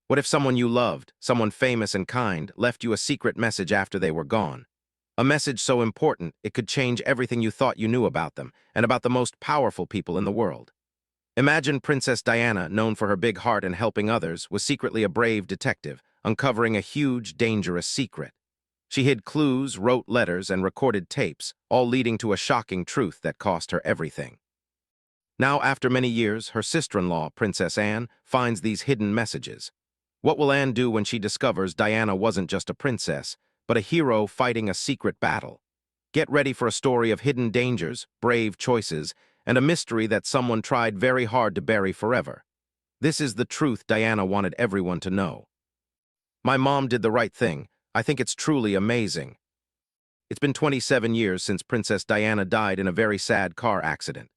What if someone you loved, someone famous and kind, left you a secret message after they were gone? A message so important it could change everything you thought you knew about them and about the most powerful people in the world. Imagine Princess Diana, known for her big heart and helping others, was secretly a brave detective, uncovering a huge, dangerous secret. She hid clues, wrote letters, and recorded tapes, all leading to a shocking truth that cost her everything. Now, after many years, her sister-in-law, Princess Anne, finds these hidden messages. What will Anne do when she discovers Diana wasn't just a princess, but a hero fighting a secret battle? Get ready for a story of hidden dangers, brave choices, and a mystery that someone tried very hard to bury forever. This is the truth Diana wanted everyone to know. My mom did the right thing. I think it's truly amazing. It's been 27 years since Princess Diana died in a very sad car accident.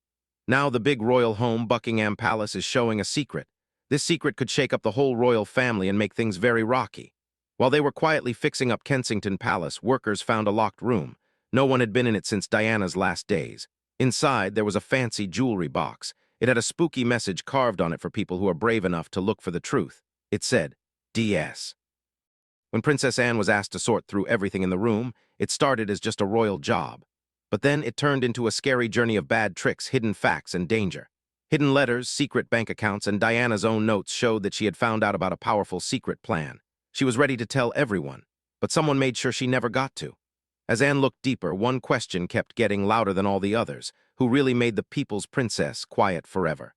Now the big royal home, Buckingham Palace, is showing a secret. This secret could shake up the whole royal family and make things very rocky. While they were quietly fixing up Kensington Palace, workers found a locked room. No one had been in it since Diana's last days. Inside, there was a fancy jewelry box. It had a spooky message carved on it for people who are brave enough to look for the truth. It said, DS. When Princess Anne was asked to sort through everything in the room, it started as just a royal job. But then it turned into a scary journey of bad tricks, hidden facts, and danger. Hidden letters, secret bank accounts, and Diana's own notes showed that she had found out about a powerful secret plan. She was ready to tell everyone, but someone made sure she never got to. As Anne looked deeper, one question kept getting louder than all the others: who really made the people's princess quiet forever?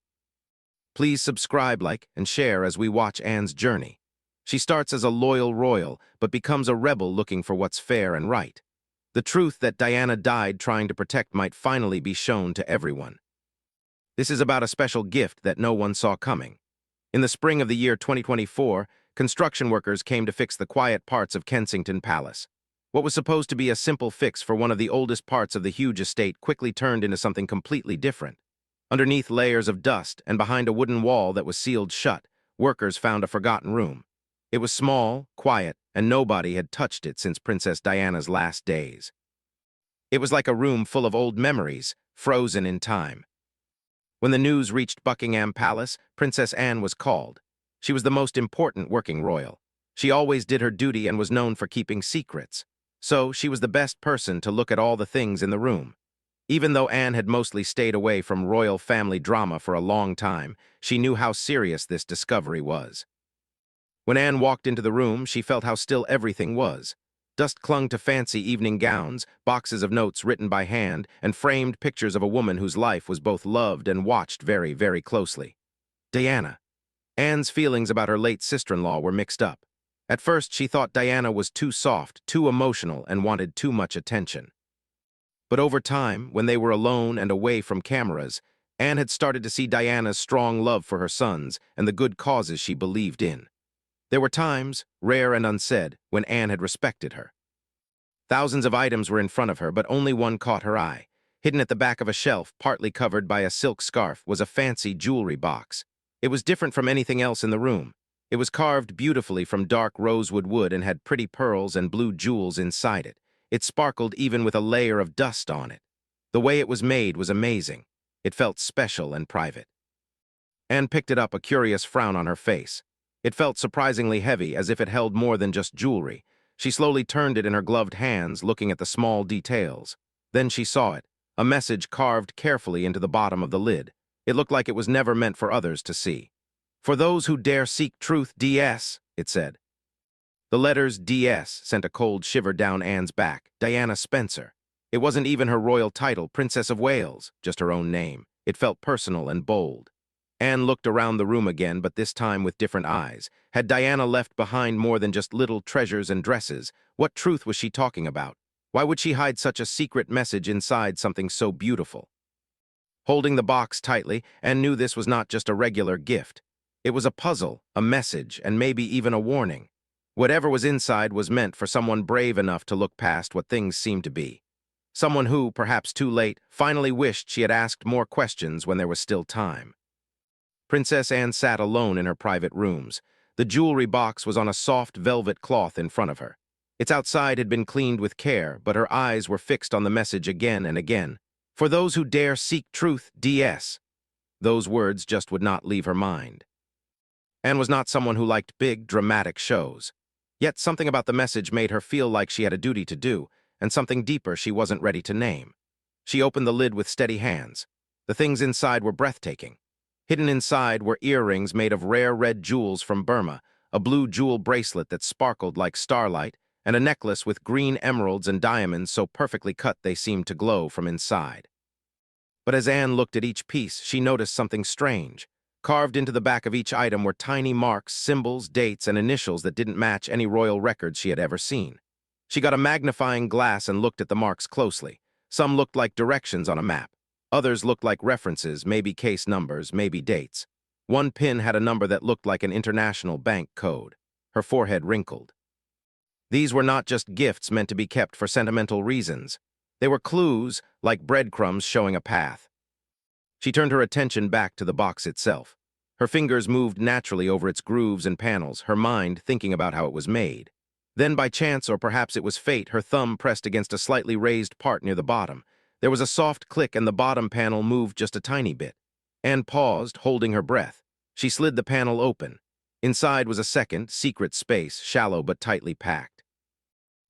Please subscribe, like, and share as we watch Anne's journey. She starts as a loyal royal, but becomes a rebel looking for what's fair and right. The truth that Diana died trying to protect might finally be shown to everyone. This is about a special gift that no one saw coming. In the spring of the year 2024, construction workers came to fix the quiet parts of Kensington Palace. What was supposed to be a simple fix for one of the oldest parts of the huge estate quickly turned into something completely different. Underneath layers of dust and behind a wooden wall that was sealed shut, workers found a forgotten room. It was small, quiet, and nobody had touched it since Princess Diana's last days. It was like a room full of old memories, frozen in time. When the news reached Buckingham Palace, Princess Anne was called. She was the most important working royal. She always did her duty and was known for keeping secrets. So she was the best person to look at all the things in the room. Even though Anne had mostly stayed away from royal family drama for a long time, she knew how serious this discovery was. When Anne walked into the room, she felt how still everything was. Dust clung to fancy evening gowns, boxes of notes written by hand, and framed pictures of a woman whose life was both loved and watched very, very closely. Diana. Anne's feelings about her late sister-in-law were mixed up. At first, she thought Diana was too soft, too emotional, and wanted too much attention. But over time, when they were alone and away from cameras, Anne had started to see Diana's strong love for her sons and the good causes she believed in. There were times, rare and unsaid, when Anne had respected her. Thousands of items were in front of her, but only one caught her eye. Hidden at the back of a shelf, partly covered by a silk scarf, was a fancy jewelry box. It was different from anything else in the room. It was carved beautifully from dark rosewood wood and had pretty pearls and blue jewels inside it. It sparkled even with a layer of dust on it. The way it was made was amazing. It felt special and private. Anne picked it up, a curious frown on her face. It felt surprisingly heavy, as if it held more than just jewelry. She slowly turned it in her gloved hands, looking at the small details. Then she saw it, a message carved carefully into the bottom of the lid. It looked like it was never meant for others to see. "For those who dare seek truth, DS," it said. The letters DS sent a cold shiver down Anne's back. Diana Spencer. It wasn't even her royal title, Princess of Wales, just her own name. It felt personal and bold. Anne looked around the room again, but this time with different eyes. Had Diana left behind more than just little treasures and dresses? What truth was she talking about? Why would she hide such a secret message inside something so beautiful? Holding the box tightly, Anne knew this was not just a regular gift. It was a puzzle, a message, and maybe even a warning. Whatever was inside was meant for someone brave enough to look past what things seemed to be. Someone who, perhaps too late, finally wished she had asked more questions when there was still time. Princess Anne sat alone in her private rooms. The jewelry box was on a soft velvet cloth in front of her. Its outside had been cleaned with care, but her eyes were fixed on the message again and again. "For those who dare seek truth, DS." Those words just would not leave her mind. Anne was not someone who liked big, dramatic shows. Yet something about the message made her feel like she had a duty to do, and something deeper she wasn't ready to name. She opened the lid with steady hands. The things inside were breathtaking. Hidden inside were earrings made of rare red jewels from Burma, a blue jewel bracelet that sparkled like starlight, and a necklace with green emeralds and diamonds so perfectly cut they seemed to glow from inside. But as Anne looked at each piece, she noticed something strange. Carved into the back of each item were tiny marks, symbols, dates, and initials that didn't match any royal records she had ever seen. She got a magnifying glass and looked at the marks closely. Some looked like directions on a map. Others looked like references, maybe case numbers, maybe dates. One pin had a number that looked like an international bank code. Her forehead wrinkled. These were not just gifts meant to be kept for sentimental reasons. They were clues, like breadcrumbs showing a path. She turned her attention back to the box itself. Her fingers moved naturally over its grooves and panels, her mind thinking about how it was made. Then, by chance, or perhaps it was fate, her thumb pressed against a slightly raised part near the bottom. There was a soft click and the bottom panel moved just a tiny bit. Anne paused, holding her breath. She slid the panel open. Inside was a second, secret space, shallow but tightly packed.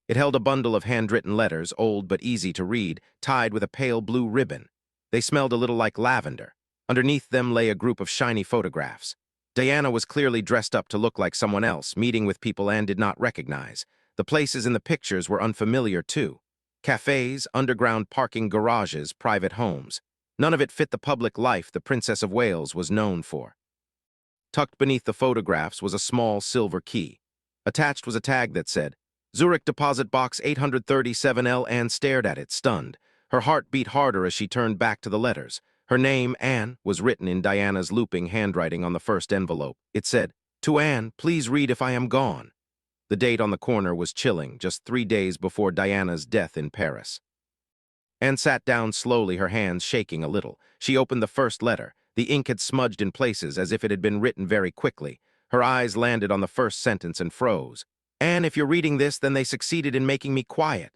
It held a bundle of handwritten letters, old but easy to read, tied with a pale blue ribbon. They smelled a little like lavender. Underneath them lay a group of shiny photographs. Diana was clearly dressed up to look like someone else, meeting with people Anne did not recognize. The places in the pictures were unfamiliar, too. Cafes, underground parking garages, private homes. None of it fit the public life the Princess of Wales was known for. Tucked beneath the photographs was a small silver key. Attached was a tag that said, Zurich Deposit Box 837L. Anne stared at it, stunned. Her heart beat harder as she turned back to the letters. Her name, Anne, was written in Diana's looping handwriting on the first envelope. It said, To Anne, please read if I am gone. The date on the corner was chilling, just 3 days before Diana's death in Paris. Anne sat down slowly, her hands shaking a little. She opened the first letter. The ink had smudged in places as if it had been written very quickly. Her eyes landed on the first sentence and froze. Anne, if you're reading this, then they succeeded in making me quiet.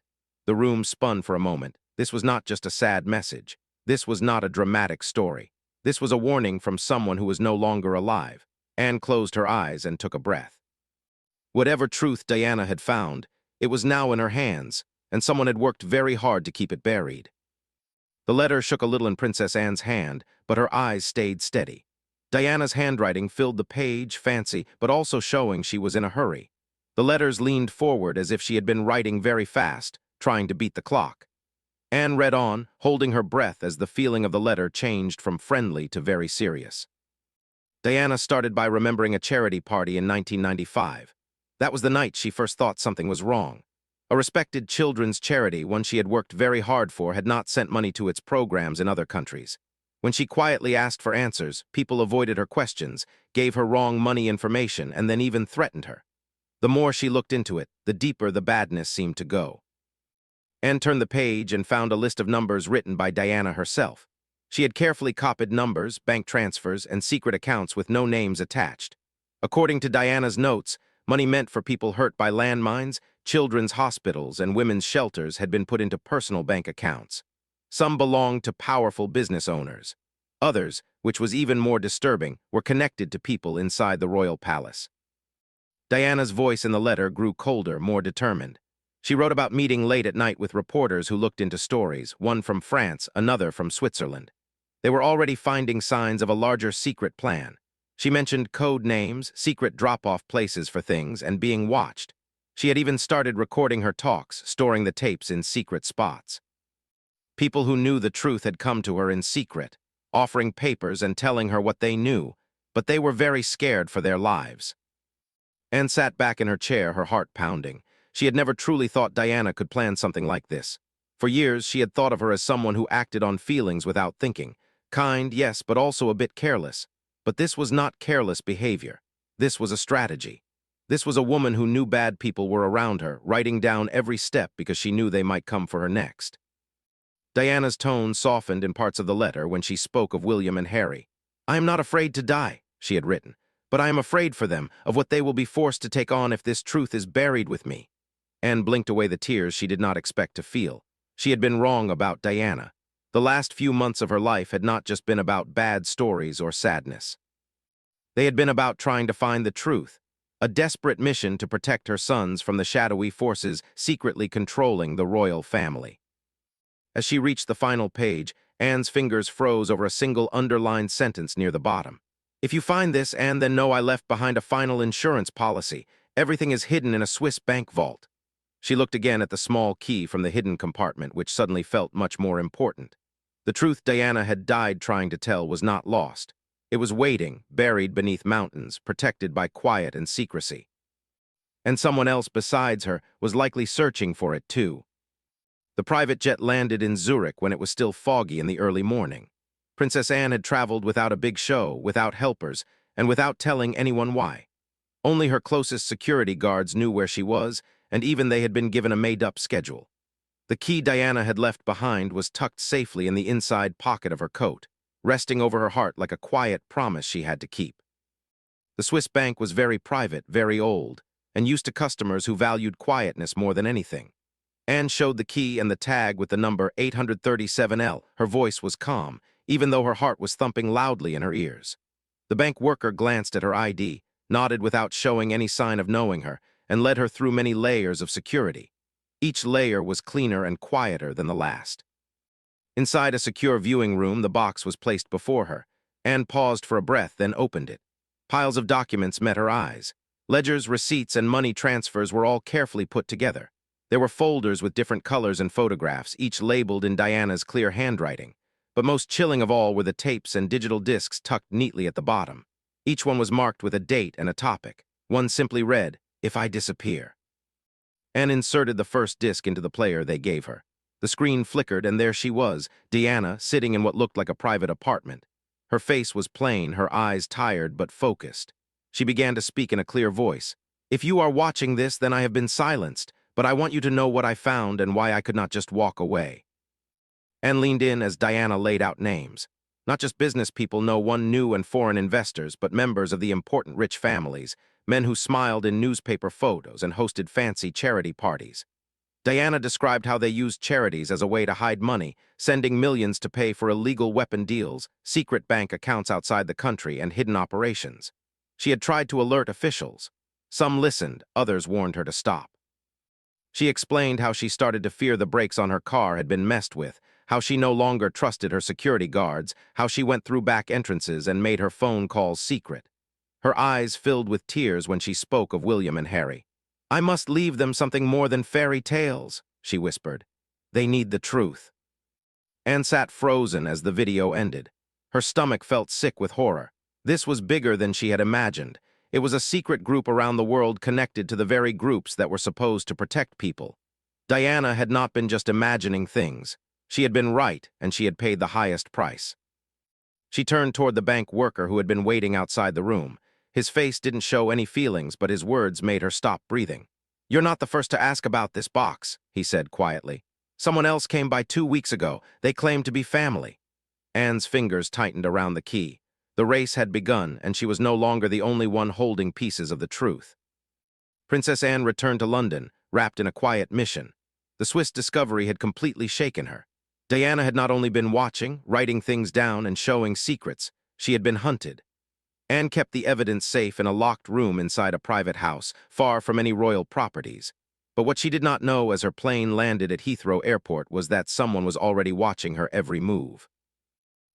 The room spun for a moment. This was not just a sad message. This was not a dramatic story. This was a warning from someone who was no longer alive. Anne closed her eyes and took a breath. Whatever truth Diana had found, it was now in her hands, and someone had worked very hard to keep it buried. The letter shook a little in Princess Anne's hand, but her eyes stayed steady. Diana's handwriting filled the page, fancy, but also showing she was in a hurry. The letters leaned forward as if she had been writing very fast, trying to beat the clock. Anne read on, holding her breath as the feeling of the letter changed from friendly to very serious. Diana started by remembering a charity party in 1995. That was the night she first thought something was wrong. A respected children's charity, one she had worked very hard for, had not sent money to its programs in other countries. When she quietly asked for answers, people avoided her questions, gave her wrong money information, and then even threatened her. The more she looked into it, the deeper the badness seemed to go. Anne turned the page and found a list of numbers written by Diana herself. She had carefully copied numbers, bank transfers, and secret accounts with no names attached. According to Diana's notes, money meant for people hurt by landmines, children's hospitals, and women's shelters had been put into personal bank accounts. Some belonged to powerful business owners. Others, which was even more disturbing, were connected to people inside the royal palace. Diana's voice in the letter grew colder, more determined. She wrote about meeting late at night with reporters who looked into stories, one from France, another from Switzerland. They were already finding signs of a larger secret plan. She mentioned code names, secret drop-off places for things, and being watched. She had even started recording her talks, storing the tapes in secret spots. People who knew the truth had come to her in secret, offering papers and telling her what they knew, but they were very scared for their lives. Anne sat back in her chair, her heart pounding. She had never truly thought Diana could plan something like this. For years, she had thought of her as someone who acted on feelings without thinking. Kind, yes, but also a bit careless. But this was not careless behavior. This was a strategy. This was a woman who knew bad people were around her, writing down every step because she knew they might come for her next. Diana's tone softened in parts of the letter when she spoke of William and Harry. I am not afraid to die, she had written, but I am afraid for them, of what they will be forced to take on if this truth is buried with me. Anne blinked away the tears she did not expect to feel. She had been wrong about Diana. The last few months of her life had not just been about bad stories or sadness. They had been about trying to find the truth, a desperate mission to protect her sons from the shadowy forces secretly controlling the royal family. As she reached the final page, Anne's fingers froze over a single underlined sentence near the bottom. If you find this, Anne, then know I left behind a final insurance policy. Everything is hidden in a Swiss bank vault. She looked again at the small key from the hidden compartment, which suddenly felt much more important. The truth Diana had died trying to tell was not lost. It was waiting, buried beneath mountains, protected by quiet and secrecy. And someone else besides her was likely searching for it too. The private jet landed in Zurich when it was still foggy in the early morning. Princess Anne had traveled without a big show, without helpers, and without telling anyone why. Only her closest security guards knew where she was, and even they had been given a made-up schedule. The key Diana had left behind was tucked safely in the inside pocket of her coat, resting over her heart like a quiet promise she had to keep. The Swiss bank was very private, very old, and used to customers who valued quietness more than anything. Anne showed the key and the tag with the number 837L. Her voice was calm, even though her heart was thumping loudly in her ears. The bank worker glanced at her ID, nodded without showing any sign of knowing her, and led her through many layers of security. Each layer was cleaner and quieter than the last. Inside a secure viewing room, the box was placed before her. Anne paused for a breath, then opened it. Piles of documents met her eyes. Ledgers, receipts, and money transfers were all carefully put together. There were folders with different colors and photographs, each labeled in Diana's clear handwriting. But most chilling of all were the tapes and digital discs tucked neatly at the bottom. Each one was marked with a date and a topic. One simply read, "If I disappear." Anne inserted the first disc into the player they gave her. The screen flickered, and there she was, Diana, sitting in what looked like a private apartment. Her face was plain, her eyes tired but focused. She began to speak in a clear voice. "If you are watching this, then I have been silenced, but I want you to know what I found and why I could not just walk away." Anne leaned in as Diana laid out names. Not just business people, no one new and foreign investors, but members of the important rich families, men who smiled in newspaper photos and hosted fancy charity parties. Diana described how they used charities as a way to hide money, sending millions to pay for illegal weapon deals, secret bank accounts outside the country, and hidden operations. She had tried to alert officials. Some listened, others warned her to stop. She explained how she started to fear the brakes on her car had been messed with, how she no longer trusted her security guards, how she went through back entrances and made her phone calls secret. Her eyes filled with tears when she spoke of William and Harry. "I must leave them something more than fairy tales," she whispered. "They need the truth." Anne sat frozen as the video ended. Her stomach felt sick with horror. This was bigger than she had imagined. It was a secret group around the world connected to the very groups that were supposed to protect people. Diana had not been just imagining things. She had been right, and she had paid the highest price. She turned toward the bank worker who had been waiting outside the room. His face didn't show any feelings, but his words made her stop breathing. "You're not the first to ask about this box," he said quietly. "Someone else came by 2 weeks ago. They claimed to be family." Anne's fingers tightened around the key. The race had begun, and she was no longer the only one holding pieces of the truth. Princess Anne returned to London, wrapped in a quiet mission. The Swiss discovery had completely shaken her. Diana had not only been watching, writing things down, and showing secrets, she had been hunted. Anne kept the evidence safe in a locked room inside a private house, far from any royal properties. But what she did not know as her plane landed at Heathrow Airport was that someone was already watching her every move.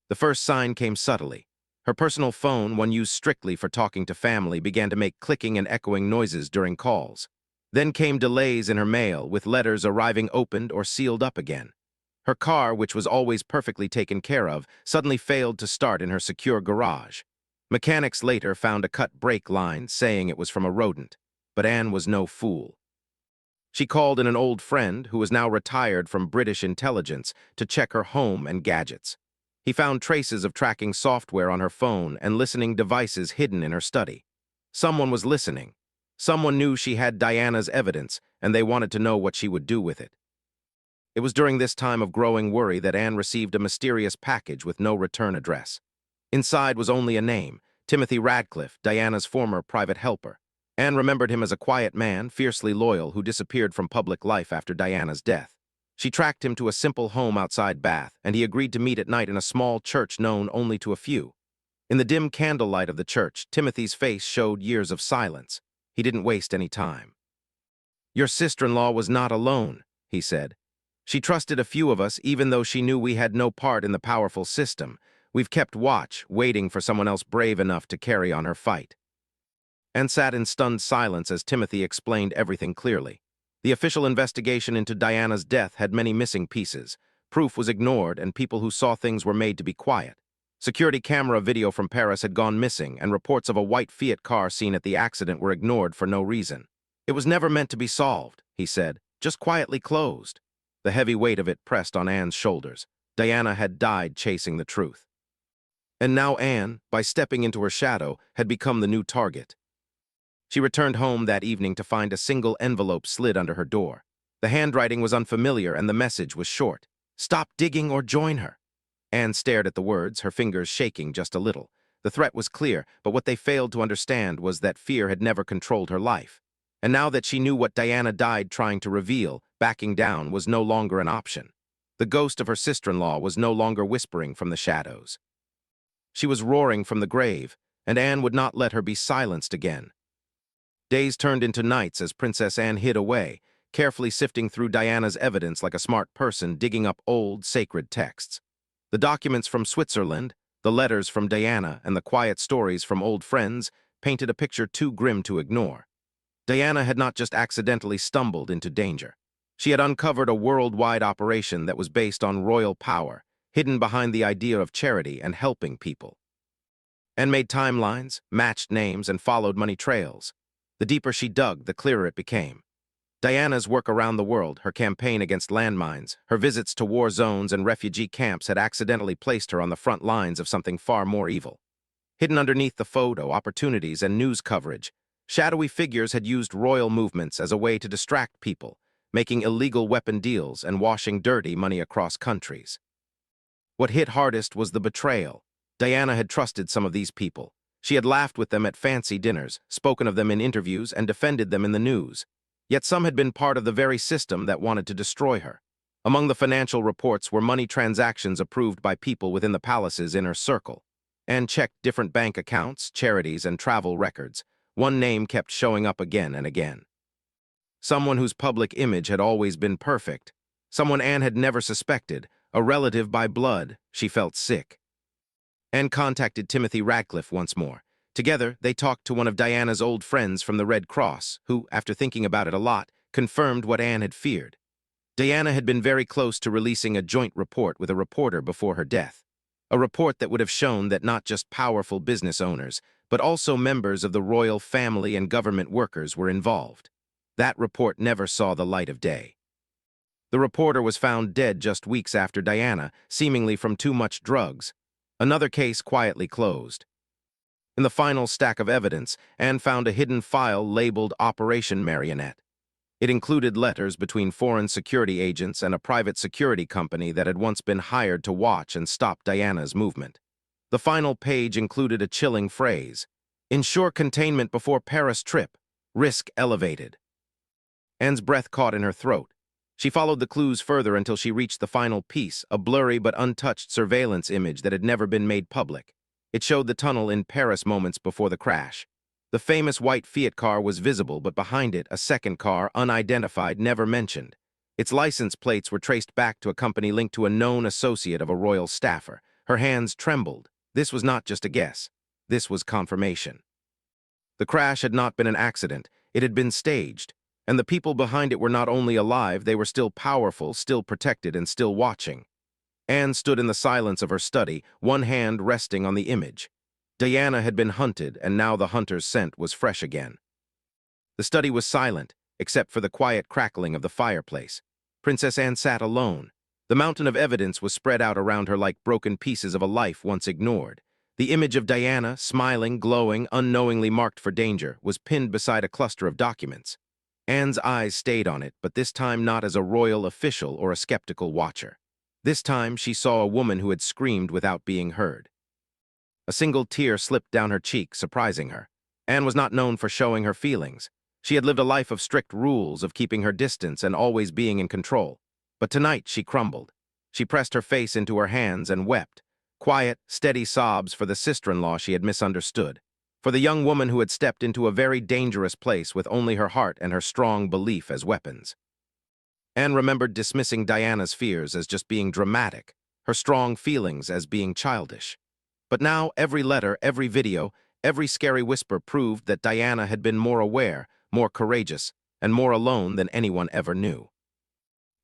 The first sign came subtly. Her personal phone, one used strictly for talking to family, began to make clicking and echoing noises during calls. Then came delays in her mail, with letters arriving opened or sealed up again. Her car, which was always perfectly taken care of, suddenly failed to start in her secure garage. Mechanics later found a cut brake line, saying it was from a rodent. But Anne was no fool. She called in an old friend, who was now retired from British intelligence, to check her home and gadgets. He found traces of tracking software on her phone and listening devices hidden in her study. Someone was listening. Someone knew she had Diana's evidence, and they wanted to know what she would do with it. It was during this time of growing worry that Anne received a mysterious package with no return address. Inside was only a name, Timothy Radcliffe, Diana's former private helper. Anne remembered him as a quiet man, fiercely loyal, who disappeared from public life after Diana's death. She tracked him to a simple home outside Bath, and he agreed to meet at night in a small church known only to a few. In the dim candlelight of the church, Timothy's face showed years of silence. He didn't waste any time. "Your sister-in-law was not alone," he said. "She trusted a few of us even though she knew we had no part in the powerful system. We've kept watch, waiting for someone else brave enough to carry on her fight." And sat in stunned silence as Timothy explained everything clearly. The official investigation into Diana's death had many missing pieces. Proof was ignored, and people who saw things were made to be quiet. Security camera video from Paris had gone missing, and reports of a white Fiat car seen at the accident were ignored for no reason. "It was never meant to be solved," he said, "just quietly closed." The heavy weight of it pressed on Anne's shoulders. Diana had died chasing the truth. And now Anne, by stepping into her shadow, had become the new target. She returned home that evening to find a single envelope slid under her door. The handwriting was unfamiliar and the message was short. "Stop digging or join her." Anne stared at the words, her fingers shaking just a little. The threat was clear, but what they failed to understand was that fear had never controlled her life. And now that she knew what Diana died trying to reveal, backing down was no longer an option. The ghost of her sister-in-law was no longer whispering from the shadows. She was roaring from the grave, and Anne would not let her be silenced again. Days turned into nights as Princess Anne hid away, carefully sifting through Diana's evidence like a smart person digging up old, sacred texts. The documents from Switzerland, the letters from Diana, and the quiet stories from old friends painted a picture too grim to ignore. Diana had not just accidentally stumbled into danger. She had uncovered a worldwide operation that was based on royal power, hidden behind the idea of charity and helping people. And made timelines, matched names, and followed money trails. The deeper she dug, the clearer it became. Diana's work around the world, her campaign against landmines, her visits to war zones and refugee camps had accidentally placed her on the front lines of something far more evil. Hidden underneath the photo, opportunities, and news coverage, shadowy figures had used royal movements as a way to distract people, making illegal weapon deals and washing dirty money across countries. What hit hardest was the betrayal. Diana had trusted some of these people. She had laughed with them at fancy dinners, spoken of them in interviews, and defended them in the news. Yet some had been part of the very system that wanted to destroy her. Among the financial reports were money transactions approved by people within the palace's inner circle. Anne checked different bank accounts, charities, and travel records. One name kept showing up again and again. Someone whose public image had always been perfect. Someone Anne had never suspected, a relative by blood. She felt sick. Anne contacted Timothy Radcliffe once more. Together, they talked to one of Diana's old friends from the Red Cross, who, after thinking about it a lot, confirmed what Anne had feared. Diana had been very close to releasing a joint report with a reporter before her death. A report that would have shown that not just powerful business owners, but also members of the royal family and government workers were involved. That report never saw the light of day. The reporter was found dead just weeks after Diana, seemingly from too much drugs. Another case quietly closed. In the final stack of evidence, Anne found a hidden file labeled Operation Marionette. It included letters between foreign security agents and a private security company that had once been hired to watch and stop Diana's movement. The final page included a chilling phrase: "Ensure containment before Paris trip. Risk elevated." Anne's breath caught in her throat. She followed the clues further until she reached the final piece, a blurry but untouched surveillance image that had never been made public. It showed the tunnel in Paris moments before the crash. The famous white Fiat car was visible, but behind it, a second car, unidentified, never mentioned. Its license plates were traced back to a company linked to a known associate of a royal staffer. Her hands trembled. This was not just a guess. This was confirmation. The crash had not been an accident. It had been staged. And the people behind it were not only alive, they were still powerful, still protected, and still watching. Anne stood in the silence of her study, one hand resting on the image. Diana had been hunted, and now the hunter's scent was fresh again. The study was silent, except for the quiet crackling of the fireplace. Princess Anne sat alone. The mountain of evidence was spread out around her like broken pieces of a life once ignored. The image of Diana, smiling, glowing, unknowingly marked for danger, was pinned beside a cluster of documents. Anne's eyes stayed on it, but this time not as a royal official or a skeptical watcher. This time she saw a woman who had screamed without being heard. A single tear slipped down her cheek, surprising her. Anne was not known for showing her feelings. She had lived a life of strict rules, of keeping her distance and always being in control. But tonight she crumbled. She pressed her face into her hands and wept, Quiet, steady sobs for the sister-in-law she had misunderstood, for the young woman who had stepped into a very dangerous place with only her heart and her strong belief as weapons. Anne remembered dismissing Diana's fears as just being dramatic, her strong feelings as being childish. But now every letter, every video, every scary whisper proved that Diana had been more aware, more courageous, and more alone than anyone ever knew.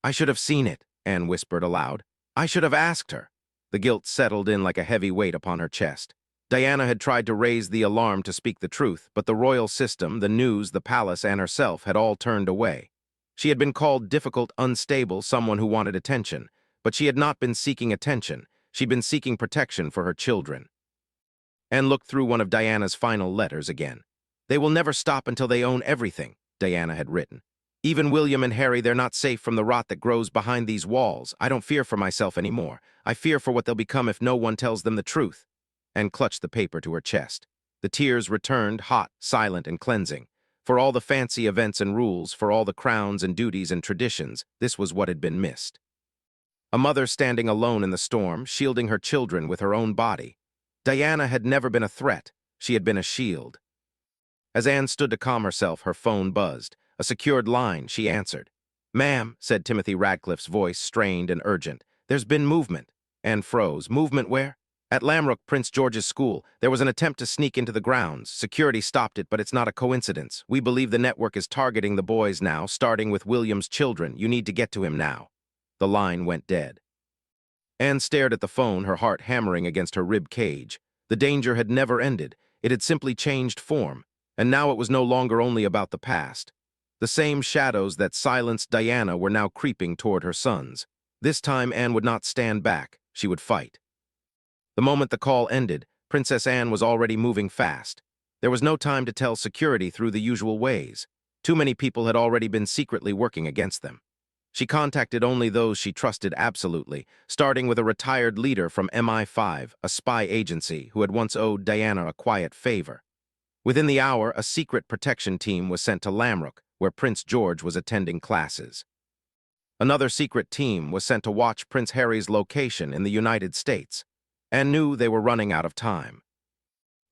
"I should have seen it," Anne whispered aloud. "I should have asked her." The guilt settled in like a heavy weight upon her chest. Diana had tried to raise the alarm to speak the truth, but the royal system, the news, the palace, and herself had all turned away. She had been called difficult, unstable, someone who wanted attention, but she had not been seeking attention. She'd been seeking protection for her children. Anne looked through one of Diana's final letters again. "They will never stop until they own everything," Diana had written. "Even William and Harry, they're not safe from the rot that grows behind these walls. I don't fear for myself anymore. I fear for what they'll become if no one tells them the truth." Anne clutched the paper to her chest. The tears returned, hot, silent, and cleansing. For all the fancy events and rules, for all the crowns and duties and traditions, this was what had been missed. A mother standing alone in the storm, shielding her children with her own body. Diana had never been a threat. She had been a shield. As Anne stood to calm herself, her phone buzzed. A secured line, she answered. "Ma'am," said Timothy Radcliffe's voice, strained and urgent. "There's been movement." Anne froze. "Movement where?" "At Lamrock, Prince George's school. There was an attempt to sneak into the grounds. Security stopped it, but it's not a coincidence. We believe the network is targeting the boys now, starting with William's children. You need to get to him now." The line went dead. Anne stared at the phone, her heart hammering against her rib cage. The danger had never ended. It had simply changed form, and now it was no longer only about the past. The same shadows that silenced Diana were now creeping toward her sons. This time Anne would not stand back. She would fight. The moment the call ended, Princess Anne was already moving fast. There was no time to tell security through the usual ways. Too many people had already been secretly working against them. She contacted only those she trusted absolutely, starting with a retired leader from MI5, a spy agency who had once owed Diana a quiet favor. Within the hour, a secret protection team was sent to Lamrock, where Prince George was attending classes. Another secret team was sent to watch Prince Harry's location in the United States, and knew they were running out of time.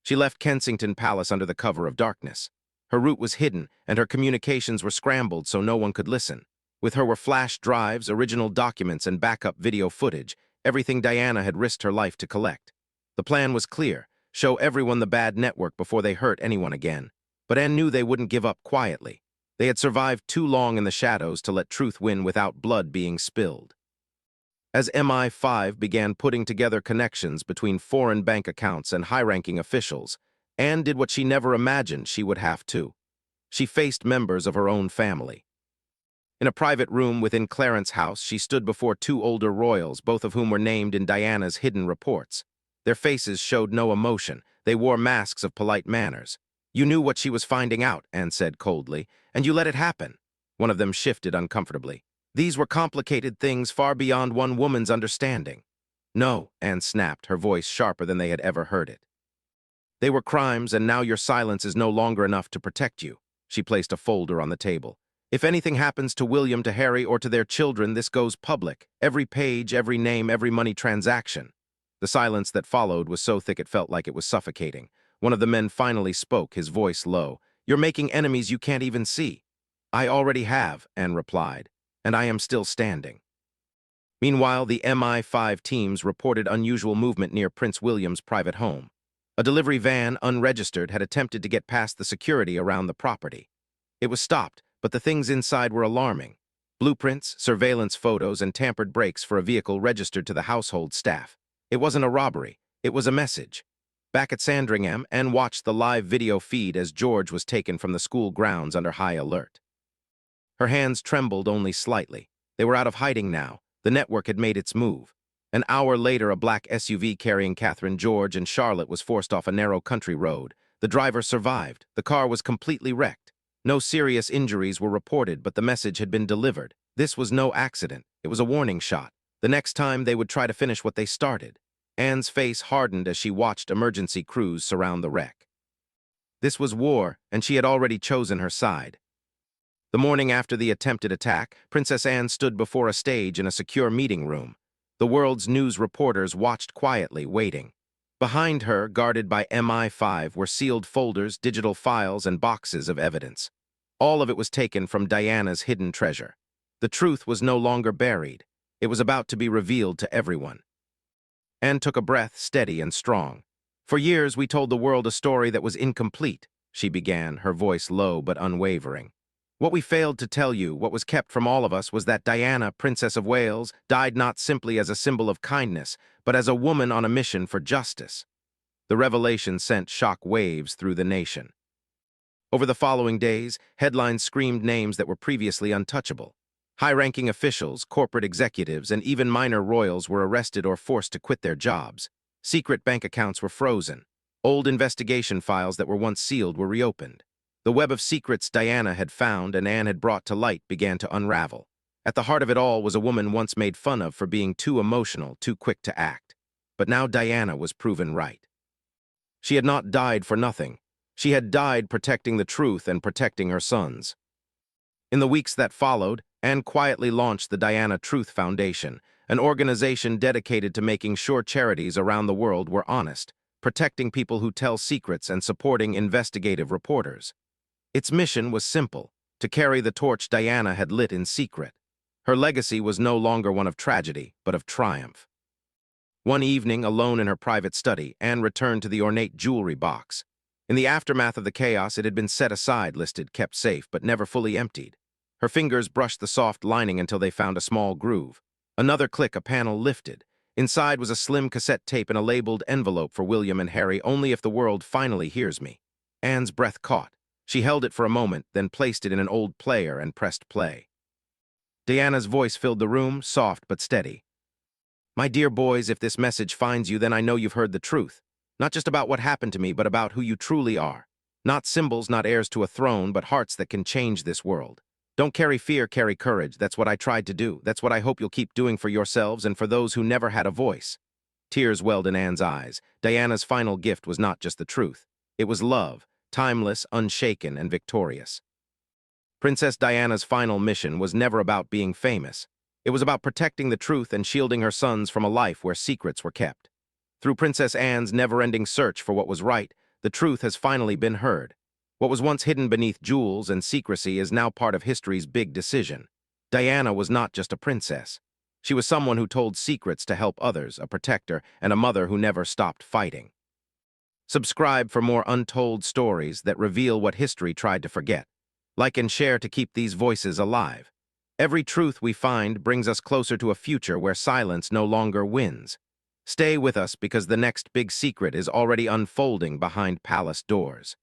She left Kensington Palace under the cover of darkness. Her route was hidden, and her communications were scrambled so no one could listen. With her were flash drives, original documents, and backup video footage, everything Diana had risked her life to collect. The plan was clear: show everyone the bad network before they hurt anyone again. But Anne knew they wouldn't give up quietly. They had survived too long in the shadows to let truth win without blood being spilled. As MI5 began putting together connections between foreign bank accounts and high-ranking officials, Anne did what she never imagined she would have to. She faced members of her own family. In a private room within Clarence House, she stood before two older royals, both of whom were named in Diana's hidden reports. Their faces showed no emotion. They wore masks of polite manners. "You knew what she was finding out," Anne said coldly, "and you let it happen." One of them shifted uncomfortably. "These were complicated things far beyond one woman's understanding." "No," Anne snapped, her voice sharper than they had ever heard it. "They were crimes, and now your silence is no longer enough to protect you." She placed a folder on the table. "If anything happens to William, to Harry, or to their children, this goes public. Every page, every name, every money transaction." The silence that followed was so thick it felt like it was suffocating. One of the men finally spoke, his voice low. "You're making enemies you can't even see." "I already have," Anne replied, "and I am still standing." Meanwhile, the MI5 teams reported unusual movement near Prince William's private home. A delivery van, unregistered, had attempted to get past the security around the property. It was stopped, but the things inside were alarming. Blueprints, surveillance photos, and tampered brakes for a vehicle registered to the household staff. It wasn't a robbery. It was a message. Back at Sandringham, Anne watched the live video feed as George was taken from the school grounds under high alert. Her hands trembled only slightly. They were out of hiding now. The network had made its move. An hour later, a black SUV carrying Catherine, George, and Charlotte was forced off a narrow country road. The driver survived. The car was completely wrecked. No serious injuries were reported, but the message had been delivered. This was no accident. It was a warning shot. The next time they would try to finish what they started. Anne's face hardened as she watched emergency crews surround the wreck. This was war, and she had already chosen her side. The morning after the attempted attack, Princess Anne stood before a stage in a secure meeting room. The world's news reporters watched quietly, waiting. Behind her, guarded by MI5, were sealed folders, digital files, and boxes of evidence. All of it was taken from Diana's hidden treasure. The truth was no longer buried. It was about to be revealed to everyone. Anne took a breath, steady and strong. "For years, we told the world a story that was incomplete," she began, her voice low but unwavering. "What we failed to tell you, what was kept from all of us, was that Diana, Princess of Wales, died not simply as a symbol of kindness, but as a woman on a mission for justice." The revelation sent shock waves through the nation. Over the following days, headlines screamed names that were previously untouchable. High-ranking officials, corporate executives, and even minor royals were arrested or forced to quit their jobs. Secret bank accounts were frozen. Old investigation files that were once sealed were reopened. The web of secrets Diana had found and Anne had brought to light began to unravel. At the heart of it all was a woman once made fun of for being too emotional, too quick to act. But now Diana was proven right. She had not died for nothing. She had died protecting the truth and protecting her sons. In the weeks that followed, Anne quietly launched the Diana Truth Foundation, an organization dedicated to making sure charities around the world were honest, protecting people who tell secrets and supporting investigative reporters. Its mission was simple: to carry the torch Diana had lit in secret. Her legacy was no longer one of tragedy, but of triumph. One evening, alone in her private study, Anne returned to the ornate jewelry box. In the aftermath of the chaos, it had been set aside, listed, kept safe, but never fully emptied. Her fingers brushed the soft lining until they found a small groove. Another click, a panel lifted. Inside was a slim cassette tape and a labeled envelope for William and Harry, "Only if the world finally hears me." Anne's breath caught. She held it for a moment, then placed it in an old player and pressed play. Diana's voice filled the room, soft but steady. "My dear boys, if this message finds you, then I know you've heard the truth. Not just about what happened to me, but about who you truly are. Not symbols, not heirs to a throne, but hearts that can change this world. Don't carry fear, carry courage. That's what I tried to do. That's what I hope you'll keep doing for yourselves and for those who never had a voice." Tears welled in Anne's eyes. Diana's final gift was not just the truth. It was love, timeless, unshaken, and victorious. Princess Diana's final mission was never about being famous. It was about protecting the truth and shielding her sons from a life where secrets were kept. Through Princess Anne's never-ending search for what was right, the truth has finally been heard. What was once hidden beneath jewels and secrecy is now part of history's big decision. Diana was not just a princess. She was someone who told secrets to help others, a protector, and a mother who never stopped fighting. Subscribe for more untold stories that reveal what history tried to forget. Like and share to keep these voices alive. Every truth we find brings us closer to a future where silence no longer wins. Stay with us because the next big secret is already unfolding behind palace doors.